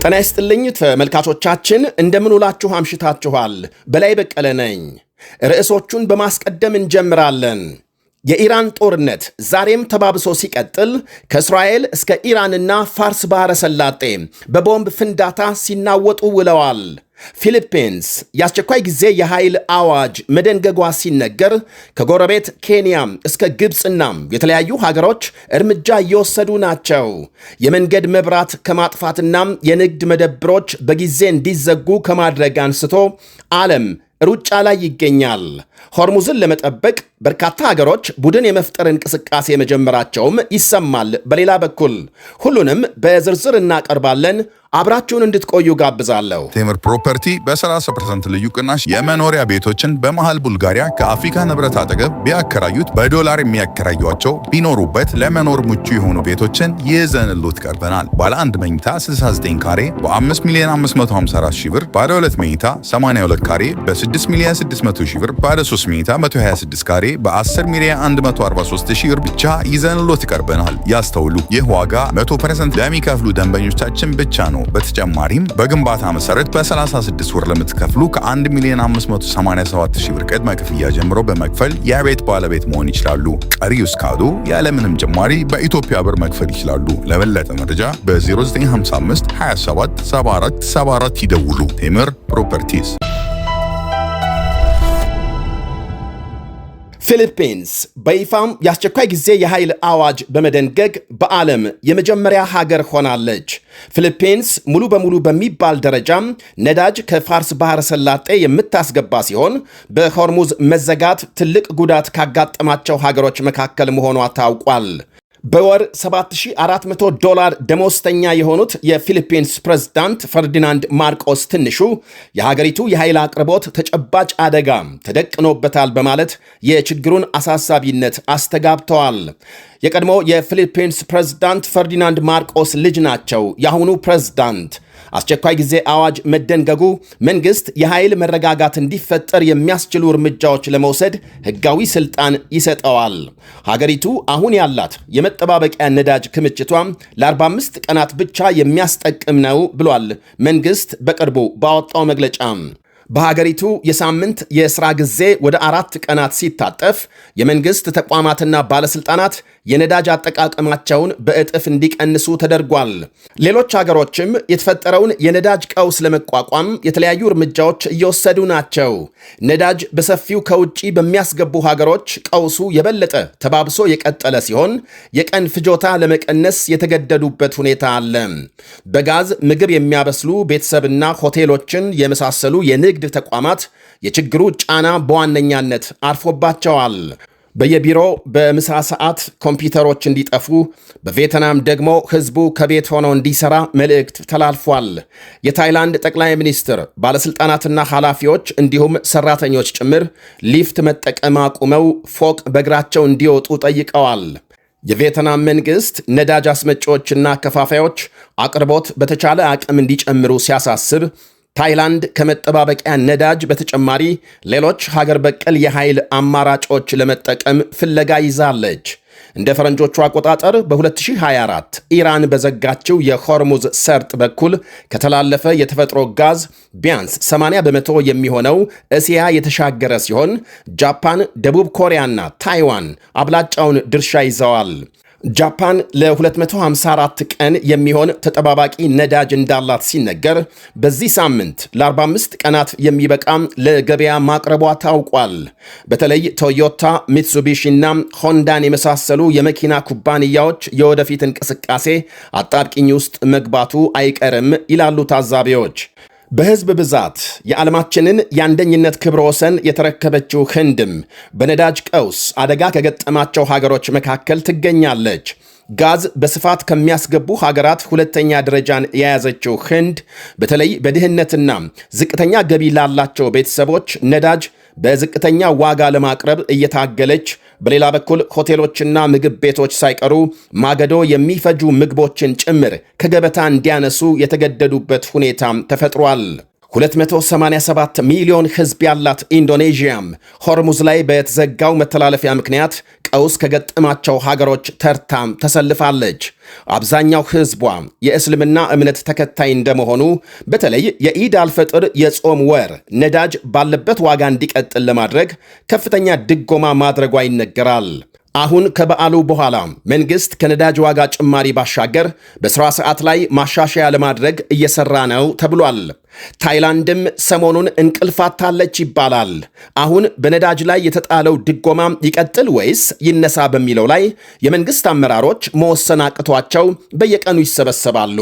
ጤና ይስጥልኝ ተመልካቾቻችን እንደምን ውላችሁ አምሽታችኋል። በላይ በቀለ ነኝ። ርዕሶቹን በማስቀደም እንጀምራለን። የኢራን ጦርነት ዛሬም ተባብሶ ሲቀጥል ከእስራኤል እስከ ኢራንና ፋርስ ባህረ ሰላጤ በቦምብ ፍንዳታ ሲናወጡ ውለዋል። ፊሊፒንስ የአስቸኳይ ጊዜ የኃይል አዋጅ መደንገጓ ሲነገር ከጎረቤት ኬንያ እስከ ግብፅና የተለያዩ ሀገሮች እርምጃ እየወሰዱ ናቸው። የመንገድ መብራት ከማጥፋትና የንግድ መደብሮች በጊዜ እንዲዘጉ ከማድረግ አንስቶ ዓለም ሩጫ ላይ ይገኛል። ሆርሙዝን ለመጠበቅ በርካታ ሀገሮች ቡድን የመፍጠር እንቅስቃሴ መጀመራቸውም ይሰማል። በሌላ በኩል ሁሉንም በዝርዝር እናቀርባለን። አብራችሁን እንድትቆዩ ጋብዛለሁ። ቴምር ፕሮፐርቲ በ30% ልዩ ቅናሽ የመኖሪያ ቤቶችን በመሃል ቡልጋሪያ ከአፍሪካ ንብረት አጠገብ ቢያከራዩት በዶላር የሚያከራዩቸው ቢኖሩበት ለመኖር ምቹ የሆኑ ቤቶችን ይዘንሎት ቀርበናል። ባለ 1 መኝታ 69 ካሬ በ5,554,000 ብር፣ ባለ 2 መኝታ 82 ካሬ በ6,600,000 ብር፣ ባለ 3 መኝታ 126 ካሬ በ10,143,000 ብር ብቻ ይዘንሎት ቀርበናል። ያስተውሉ፣ ይህ ዋጋ 100% ለሚከፍሉ ደንበኞቻችን ብቻ ነው። በተጨማሪም በግንባታ መሰረት በ36 ወር ለምትከፍሉ ከ1,587,000 ብር ቅድመ ክፍያ ጀምሮ በመክፈል የቤት ባለቤት መሆን ይችላሉ። ቀሪው እስካዱ ያለምንም ጭማሪ በኢትዮጵያ ብር መክፈል ይችላሉ። ለበለጠ መረጃ በ0955 27 74 74 ይደውሉ። ቴምር ፕሮፐርቲስ። ፊሊፒንስ በይፋም የአስቸኳይ ጊዜ የኃይል አዋጅ በመደንገግ በዓለም የመጀመሪያ ሀገር ሆናለች። ፊሊፒንስ ሙሉ በሙሉ በሚባል ደረጃም ነዳጅ ከፋርስ ባህረ ሰላጤ የምታስገባ ሲሆን በሆርሙዝ መዘጋት ትልቅ ጉዳት ካጋጠማቸው ሀገሮች መካከል መሆኗ ታውቋል። በወር $7,400 ደሞዝተኛ የሆኑት የፊሊፒንስ ፕሬዝዳንት ፈርዲናንድ ማርቆስ ትንሹ የሀገሪቱ የኃይል አቅርቦት ተጨባጭ አደጋ ተደቅኖበታል በማለት የችግሩን አሳሳቢነት አስተጋብተዋል። የቀድሞ የፊሊፒንስ ፕሬዝዳንት ፈርዲናንድ ማርቆስ ልጅ ናቸው የአሁኑ ፕሬዝዳንት። አስቸኳይ ጊዜ አዋጅ መደንገጉ መንግስት የኃይል መረጋጋት እንዲፈጠር የሚያስችሉ እርምጃዎች ለመውሰድ ህጋዊ ስልጣን ይሰጠዋል። ሀገሪቱ አሁን ያላት የመጠባበቂያ ነዳጅ ክምችቷም ለ45 ቀናት ብቻ የሚያስጠቅም ነው ብሏል መንግስት በቅርቡ ባወጣው መግለጫ። በሀገሪቱ የሳምንት የሥራ ጊዜ ወደ 4 ቀናት ሲታጠፍ የመንግሥት ተቋማትና ባለሥልጣናት የነዳጅ አጠቃቀማቸውን በእጥፍ እንዲቀንሱ ተደርጓል። ሌሎች ሀገሮችም የተፈጠረውን የነዳጅ ቀውስ ለመቋቋም የተለያዩ እርምጃዎች እየወሰዱ ናቸው። ነዳጅ በሰፊው ከውጭ በሚያስገቡ ሀገሮች ቀውሱ የበለጠ ተባብሶ የቀጠለ ሲሆን የቀን ፍጆታ ለመቀነስ የተገደዱበት ሁኔታ አለ። በጋዝ ምግብ የሚያበስሉ ቤተሰብና ሆቴሎችን የመሳሰሉ የንግድ ተቋማት የችግሩ ጫና በዋነኛነት አርፎባቸዋል። በየቢሮ በምሳ ሰዓት ኮምፒውተሮች እንዲጠፉ፣ በቪየትናም ደግሞ ህዝቡ ከቤት ሆኖ እንዲሰራ መልእክት ተላልፏል። የታይላንድ ጠቅላይ ሚኒስትር ባለስልጣናትና ኃላፊዎች እንዲሁም ሰራተኞች ጭምር ሊፍት መጠቀም አቁመው ፎቅ በእግራቸው እንዲወጡ ጠይቀዋል። የቪየትናም መንግስት ነዳጅ አስመጪዎችና ከፋፋዮች አቅርቦት በተቻለ አቅም እንዲጨምሩ ሲያሳስብ፣ ታይላንድ ከመጠባበቂያ ነዳጅ በተጨማሪ ሌሎች ሀገር በቀል የኃይል አማራጮች ለመጠቀም ፍለጋ ይዛለች። እንደ ፈረንጆቹ አቆጣጠር በ2024 ኢራን በዘጋችው የሆርሙዝ ሰርጥ በኩል ከተላለፈ የተፈጥሮ ጋዝ ቢያንስ 80 በመቶ የሚሆነው እስያ የተሻገረ ሲሆን ጃፓን፣ ደቡብ ኮሪያና ታይዋን አብላጫውን ድርሻ ይዘዋል። ጃፓን ለ254 ቀን የሚሆን ተጠባባቂ ነዳጅ እንዳላት ሲነገር በዚህ ሳምንት ለ45 ቀናት የሚበቃም ለገበያ ማቅረቧ ታውቋል። በተለይ ቶዮታ፣ ሚትሱቢሺ እና ሆንዳን የመሳሰሉ የመኪና ኩባንያዎች የወደፊት እንቅስቃሴ አጣብቂኝ ውስጥ መግባቱ አይቀርም ይላሉ ታዛቢዎች። በህዝብ ብዛት የዓለማችንን የአንደኝነት ክብረ ወሰን የተረከበችው ህንድም በነዳጅ ቀውስ አደጋ ከገጠማቸው ሀገሮች መካከል ትገኛለች። ጋዝ በስፋት ከሚያስገቡ ሀገራት ሁለተኛ ደረጃን የያዘችው ህንድ በተለይ በድህነትና ዝቅተኛ ገቢ ላላቸው ቤተሰቦች ነዳጅ በዝቅተኛ ዋጋ ለማቅረብ እየታገለች፣ በሌላ በኩል ሆቴሎችና ምግብ ቤቶች ሳይቀሩ ማገዶ የሚፈጁ ምግቦችን ጭምር ከገበታ እንዲያነሱ የተገደዱበት ሁኔታ ተፈጥሯል። 287 ሚሊዮን ሕዝብ ያላት ኢንዶኔዥያም ሆርሙዝ ላይ በተዘጋው መተላለፊያ ምክንያት ቀውስ ከገጠማቸው ሀገሮች ተርታም ተሰልፋለች። አብዛኛው ሕዝቧ የእስልምና እምነት ተከታይ እንደመሆኑ በተለይ የኢድ አልፈጥር የጾም ወር ነዳጅ ባለበት ዋጋ እንዲቀጥል ለማድረግ ከፍተኛ ድጎማ ማድረጓ ይነገራል። አሁን ከበዓሉ በኋላ መንግሥት ከነዳጅ ዋጋ ጭማሪ ባሻገር በሥራ ሰዓት ላይ ማሻሻያ ለማድረግ እየሠራ ነው ተብሏል። ታይላንድም ሰሞኑን እንቅልፍ አጥታለች ይባላል። አሁን በነዳጅ ላይ የተጣለው ድጎማ ይቀጥል ወይስ ይነሳ በሚለው ላይ የመንግሥት አመራሮች መወሰን አቅቷቸው በየቀኑ ይሰበሰባሉ።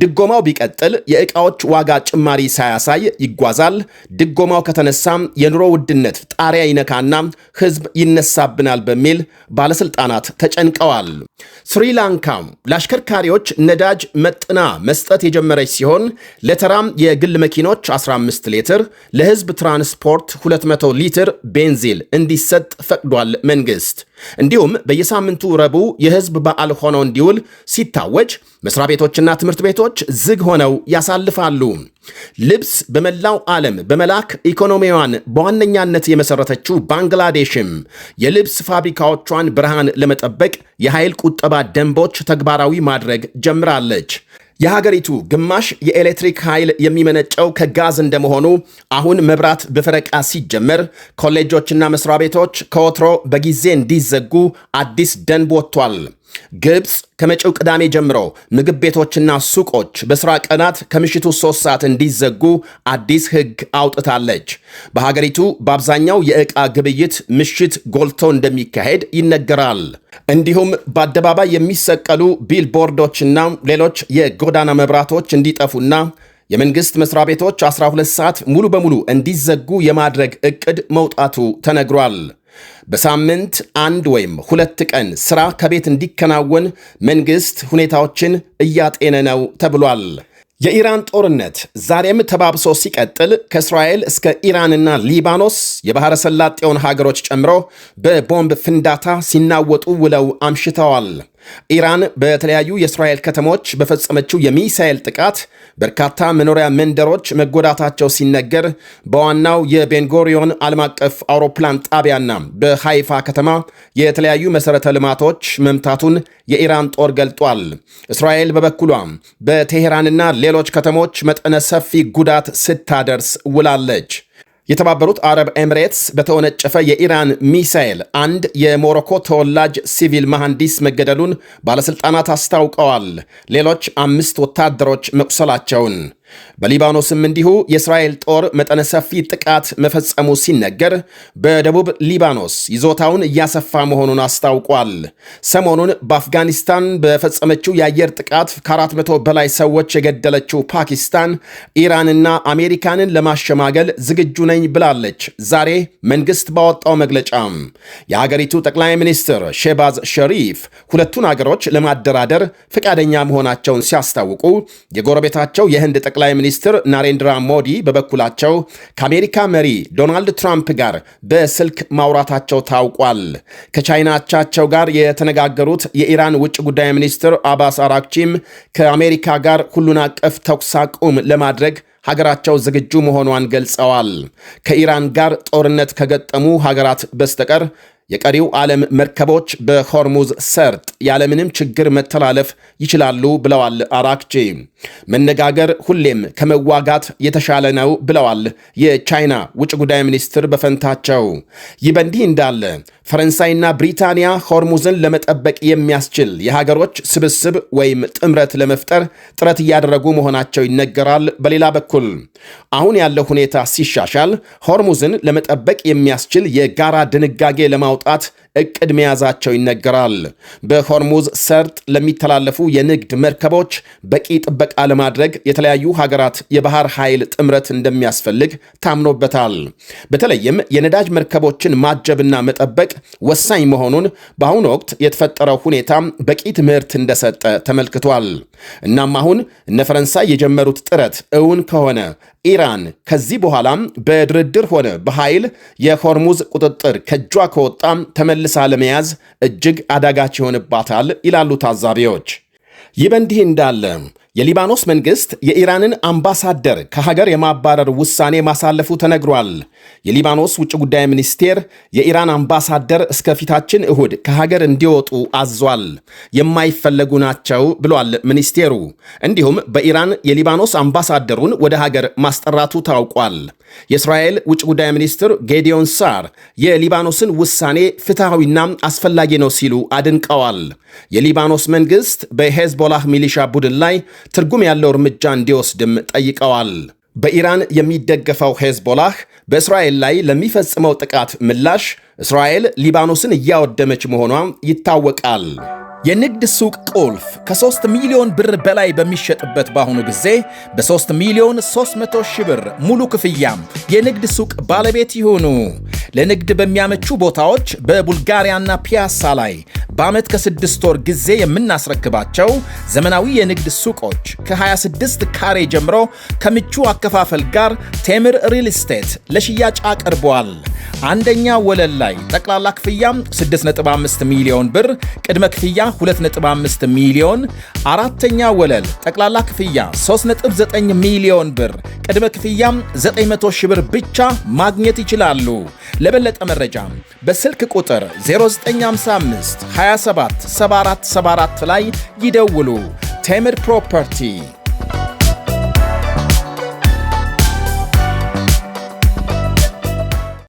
ድጎማው ቢቀጥል የዕቃዎች ዋጋ ጭማሪ ሳያሳይ ይጓዛል። ድጎማው ከተነሳም የኑሮ ውድነት ጣሪያ ይነካና ሕዝብ ይነሳብናል በሚል ባለሥልጣናት ተጨንቀዋል። ስሪላንካ ለአሽከርካሪዎች ነዳጅ መጥና መስጠት የጀመረች ሲሆን ለተራም የግል መኪኖች 15 ሊትር፣ ለሕዝብ ትራንስፖርት 200 ሊትር ቤንዚል እንዲሰጥ ፈቅዷል መንግሥት። እንዲሁም በየሳምንቱ ረቡዕ የሕዝብ በዓል ሆኖ እንዲውል ሲታወጅ መስሪያ ቤቶችና ትምህርት ቤቶች ዝግ ሆነው ያሳልፋሉ። ልብስ በመላው ዓለም በመላክ ኢኮኖሚዋን በዋነኛነት የመሠረተችው ባንግላዴሽም የልብስ ፋብሪካዎቿን ብርሃን ለመጠበቅ የኃይል ቁጠባ ደንቦች ተግባራዊ ማድረግ ጀምራለች። የሀገሪቱ ግማሽ የኤሌክትሪክ ኃይል የሚመነጨው ከጋዝ እንደመሆኑ አሁን መብራት በፈረቃ ሲጀመር ኮሌጆችና መስሪያ ቤቶች ከወትሮ በጊዜ እንዲዘጉ አዲስ ደንብ ወጥቷል። ግብፅ ከመጪው ቅዳሜ ጀምሮ ምግብ ቤቶችና ሱቆች በሥራ ቀናት ከምሽቱ 3 ሰዓት እንዲዘጉ አዲስ ሕግ አውጥታለች። በሀገሪቱ በአብዛኛው የዕቃ ግብይት ምሽት ጎልቶ እንደሚካሄድ ይነገራል። እንዲሁም በአደባባይ የሚሰቀሉ ቢልቦርዶችና ሌሎች የጎዳና መብራቶች እንዲጠፉና የመንግሥት መስሪያ ቤቶች 12 ሰዓት ሙሉ በሙሉ እንዲዘጉ የማድረግ ዕቅድ መውጣቱ ተነግሯል። በሳምንት 1 ወይም 2 ቀን ሥራ ከቤት እንዲከናወን መንግሥት ሁኔታዎችን እያጤነ ነው ተብሏል። የኢራን ጦርነት ዛሬም ተባብሶ ሲቀጥል ከእስራኤል እስከ ኢራንና ሊባኖስ የባሕረ ሰላጤውን ሀገሮች ጨምሮ በቦምብ ፍንዳታ ሲናወጡ ውለው አምሽተዋል። ኢራን በተለያዩ የእስራኤል ከተሞች በፈጸመችው የሚሳኤል ጥቃት በርካታ መኖሪያ መንደሮች መጎዳታቸው ሲነገር በዋናው የቤንጎሪዮን ዓለም አቀፍ አውሮፕላን ጣቢያና በሃይፋ ከተማ የተለያዩ መሠረተ ልማቶች መምታቱን የኢራን ጦር ገልጧል። እስራኤል በበኩሏ በቴሄራንና ሌሎች ከተሞች መጠነ ሰፊ ጉዳት ስታደርስ ውላለች። የተባበሩት አረብ ኤምሬትስ በተወነጨፈ የኢራን ሚሳኤል አንድ የሞሮኮ ተወላጅ ሲቪል መሐንዲስ መገደሉን ባለሥልጣናት አስታውቀዋል። ሌሎች 5 ወታደሮች መቁሰላቸውን። በሊባኖስም እንዲሁ የእስራኤል ጦር መጠነ ሰፊ ጥቃት መፈጸሙ ሲነገር በደቡብ ሊባኖስ ይዞታውን እያሰፋ መሆኑን አስታውቋል። ሰሞኑን በአፍጋኒስታን በፈጸመችው የአየር ጥቃት ከ400 በላይ ሰዎች የገደለችው ፓኪስታን ኢራንና አሜሪካንን ለማሸማገል ዝግጁ ነኝ ብላለች። ዛሬ መንግሥት ባወጣው መግለጫም የሀገሪቱ ጠቅላይ ሚኒስትር ሼባዝ ሸሪፍ ሁለቱን አገሮች ለማደራደር ፈቃደኛ መሆናቸውን ሲያስታውቁ የጎረቤታቸው የህንድ ጠቅላይ ሚኒስትር ናሬንድራ ሞዲ በበኩላቸው ከአሜሪካ መሪ ዶናልድ ትራምፕ ጋር በስልክ ማውራታቸው ታውቋል። ከቻይና አቻቸው ጋር የተነጋገሩት የኢራን ውጭ ጉዳይ ሚኒስትር አባስ አራክቺም ከአሜሪካ ጋር ሁሉን አቀፍ ተኩስ አቁም ለማድረግ ሀገራቸው ዝግጁ መሆኗን ገልጸዋል። ከኢራን ጋር ጦርነት ከገጠሙ ሀገራት በስተቀር የቀሪው ዓለም መርከቦች በሆርሙዝ ሰርጥ ያለምንም ችግር መተላለፍ ይችላሉ ብለዋል አራክቺ። መነጋገር ሁሌም ከመዋጋት የተሻለ ነው ብለዋል የቻይና ውጭ ጉዳይ ሚኒስትር በፈንታቸው። ይህ በእንዲህ እንዳለ ፈረንሳይና ብሪታንያ ሆርሙዝን ለመጠበቅ የሚያስችል የሀገሮች ስብስብ ወይም ጥምረት ለመፍጠር ጥረት እያደረጉ መሆናቸው ይነገራል። በሌላ በኩል አሁን ያለው ሁኔታ ሲሻሻል ሆርሙዝን ለመጠበቅ የሚያስችል የጋራ ድንጋጌ ለማውጣት እቅድ መያዛቸው ይነገራል። በሆርሙዝ ሰርጥ ለሚተላለፉ የንግድ መርከቦች በቂ ጥበቃ ለማድረግ የተለያዩ ሀገራት የባህር ኃይል ጥምረት እንደሚያስፈልግ ታምኖበታል። በተለይም የነዳጅ መርከቦችን ማጀብና መጠበቅ ወሳኝ መሆኑን በአሁኑ ወቅት የተፈጠረው ሁኔታ በቂ ትምህርት እንደሰጠ ተመልክቷል። እናም አሁን እነ ፈረንሳይ የጀመሩት ጥረት እውን ከሆነ ኢራን ከዚህ በኋላም በድርድር ሆነ በኃይል የሆርሙዝ ቁጥጥር ከእጇ ከወጣ ተመልሳ ለመያዝ እጅግ አዳጋች ይሆንባታል ይላሉ ታዛቢዎች። ይህ በእንዲህ እንዳለ የሊባኖስ መንግስት የኢራንን አምባሳደር ከሀገር የማባረር ውሳኔ ማሳለፉ ተነግሯል። የሊባኖስ ውጭ ጉዳይ ሚኒስቴር የኢራን አምባሳደር እስከ ፊታችን እሁድ ከሀገር እንዲወጡ አዟል። የማይፈለጉ ናቸው ብሏል ሚኒስቴሩ። እንዲሁም በኢራን የሊባኖስ አምባሳደሩን ወደ ሀገር ማስጠራቱ ታውቋል። የእስራኤል ውጭ ጉዳይ ሚኒስትር ጌዲዮን ሳር የሊባኖስን ውሳኔ ፍትሐዊና አስፈላጊ ነው ሲሉ አድንቀዋል። የሊባኖስ መንግስት በሄዝቦላህ ሚሊሻ ቡድን ላይ ትርጉም ያለው እርምጃ እንዲወስድም ጠይቀዋል። በኢራን የሚደገፈው ሄዝቦላህ በእስራኤል ላይ ለሚፈጽመው ጥቃት ምላሽ እስራኤል ሊባኖስን እያወደመች መሆኗ ይታወቃል። የንግድ ሱቅ ቁልፍ ከ3 ሚሊዮን ብር በላይ በሚሸጥበት በአሁኑ ጊዜ በ3 ሚሊዮን 300 ሺህ ብር ሙሉ ክፍያም የንግድ ሱቅ ባለቤት ይሁኑ። ለንግድ በሚያመቹ ቦታዎች በቡልጋሪያና ፒያሳ ላይ በዓመት ከ6 ወር ጊዜ የምናስረክባቸው ዘመናዊ የንግድ ሱቆች ከ26 ካሬ ጀምሮ ከምቹ አከፋፈል ጋር ቴምር ሪል ስቴት ለሽያጭ አቅርቧል። አንደኛ ወለል ላይ ጠቅላላ ክፍያ 6.5 ሚሊዮን ብር፣ ቅድመ ክፍያ 2.5 ሚሊዮን፣ አራተኛ ወለል ጠቅላላ ክፍያ 3.9 ሚሊዮን ብር፣ ቅድመ ክፍያ 900 ሺህ ብር ብቻ ማግኘት ይችላሉ። ለበለጠ መረጃ በስልክ ቁጥር 0955 27 7474 ላይ ይደውሉ። ቴምር ፕሮፐርቲ